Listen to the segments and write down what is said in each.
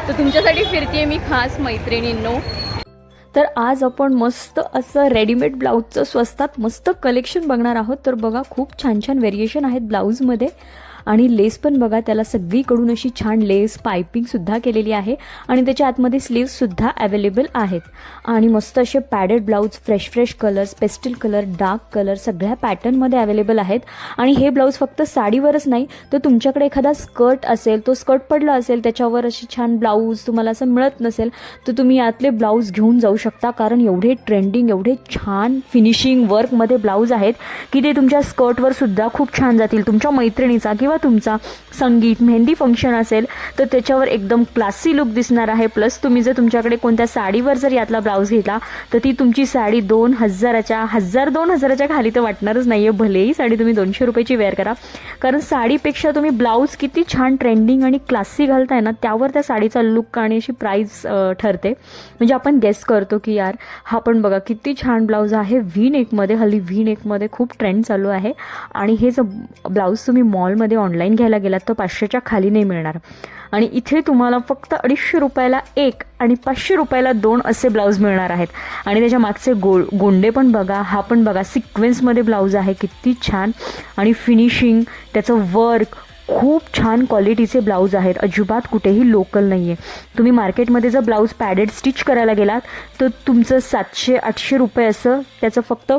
तर तुमच्यासाठी फिरते मी खास मैत्रिणींनो. तर आज आपण मस्त असं रेडीमेड ब्लाऊजचं स्वस्तात मस्त कलेक्शन बघणार आहोत. तर बघा, खूप छान छान व्हेरिएशन आहेत ब्लाऊजमध्ये आणि लेस पण बघा, त्याला सगळीकडून अशी छान लेस पायपिंगसुद्धा केलेली आहे आणि त्याच्या आतमध्ये स्लीव्ससुद्धा अवेलेबल आहेत. आणि मस्त असे padded blouse, fresh colours, pastel colour, dark colour सगळ्या पॅटर्नमध्ये अवेलेबल आहेत. आणि हे ब्लाऊज फक्त साडीवरच नाही, तर तुमच्याकडे एखादा स्कर्ट असेल, तो स्कर्ट पडला असेल, त्याच्यावर अशी छान ब्लाऊज तुम्हाला असं मिळत नसेल, तर तुम्ही यातले ब्लाऊज घेऊन जाऊ शकता. कारण एवढे ट्रेंडिंग, एवढे छान फिनिशिंग वर्कमध्ये ब्लाऊज आहेत की ते तुमच्या स्कर्टवर सुद्धा खूप छान जातील. तुमच्या मैत्रिणीचा किंवा तुमचा संगीत, मेहंदी फंक्शन असेल तर त्याच्यावर एकदम क्लासी लुक दिसणार आहे. प्लस तुम्ही जर तुमच्याकडे कोणत्या साडीवर जर यातला ब्लाऊज घेतला तर ती तुमची साडी 2000च्या 1000-2000च्या खाली तर वाटणारच नाही आहे. भलेही साडी तुम्ही 200 रुपयाची वेअर करा, कारण साडीपेक्षा तुम्ही ब्लाऊज किती छान ट्रेंडिंग आणि क्लासी घालताय ना, त्यावर त्या साडीचा लुक आणि अशी प्राईस ठरते. म्हणजे आपण गेस करतो की यार हा पण बघा किती छान ब्लाऊज आहे. व्ही नेकमध्ये, हल्ली व्ही नेकमध्ये खूप ट्रेंड चालू आहे. आणि हे जर ब्लाऊज तुम्ही मॉलमध्ये ऑनलाईन घ्यायला गेलात तर 500च्या खाली नाही मिळणार. आणि इथे तुम्हाला फक्त 250 रुपयाला एक आणि 500 रुपयाला 2 असे ब्लाऊज मिळणार आहेत. आणि त्याच्या मागचे गोंडे पण बघा, हा पण बघा सिक्वेन्समध्ये ब्लाऊज आहे, किती छान. आणि फिनिशिंग, त्याचं वर्क, खूप छान क्वालिटीचे ब्लाऊज आहेत. अजिबात कुठेही लोकल नाही आहे. तुम्ही मार्केटमध्ये जर ब्लाऊज पॅडेड स्टिच करायला गेलात तर तुमचं 700-800 रुपये असं त्याचं फक्त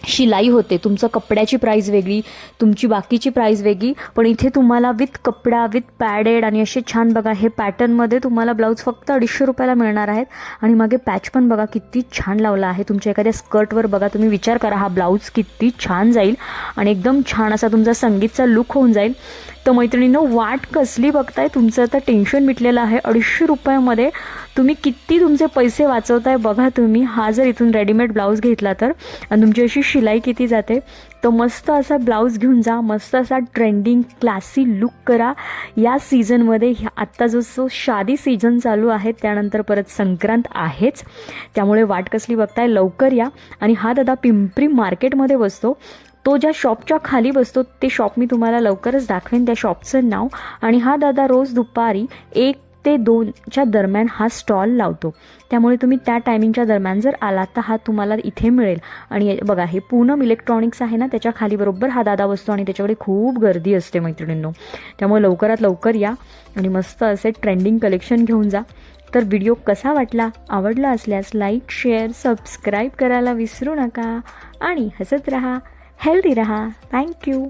शिलाई होते. तुमचं कपड्याची प्राईस वेगळी, तुमची बाकीची प्राईस वेगळी. पण इथे तुम्हाला विथ कपडा, विथ पॅडेड आणि असे छान बघा हे पॅटर्नमध्ये तुम्हाला ब्लाऊज फक्त 250 रुपयाला मिळणार आहेत. आणि मागे पॅच पण बघा किती छान लावला आहे. तुमच्या एखाद्या स्कर्टवर बघा, तुम्ही विचार करा हा ब्लाऊज किती छान जाईल आणि एकदम छान असा तुमचा संगीतचा लुक होऊन जाईल. तर मैत्रिणींनो, वाट कसली बघताय? तुमचं आता टेन्शन मिटलेलं आहे. 250 रुपयामध्ये तुम्ही किती तुमचे पैसे वाचवताय बघा तुम्ही. हा जर इथून रेडीमेड ब्लाऊज घेतला तर, आणि तुमची अशी शिलाई किती जाते. तर मस्त असा ब्लाऊज घेऊन जा, मस्त असा ट्रेंडिंग क्लासी लुक करा या सीझनमध्ये. आत्ता जो शादी सीझन चालू आहे, त्यानंतर परत संक्रांत आहेच, त्यामुळे वाट कसली बघताय? लवकर या. आणि हा दादा पिंपरी मार्केटमध्ये बसतो. तो ज्या शॉपच्या खाली बसतो ते शॉप मी तुम्हाला लवकरच दाखवेन, त्या शॉपचं नाव. आणि हा दादा रोज दुपारी 1 ते 2च्या दरम्यान हा स्टॉल लावतो. त्यामुळे तुम्ही त्या टायमिंगच्या दरम्यान जर आलात तर हा तुम्हाला इथे मिळेल. आणि बघा, हे पूनम इलेक्ट्रॉनिक्स आहे ना, त्याच्या खाली बरोबर हा दादा बसतो आणि त्याच्याकडे खूप गर्दी असते मैत्रिणींनो. त्यामुळे लवकरात लवकर या आणि मस्त असे ट्रेंडिंग कलेक्शन घेऊन जा. तर व्हिडिओ कसा वाटला? आवडला असल्यास लाईक, शेअर, सबस्क्राईब करायला विसरू नका. आणि हसत रहा, हेल्दी रहा. थँक्यू.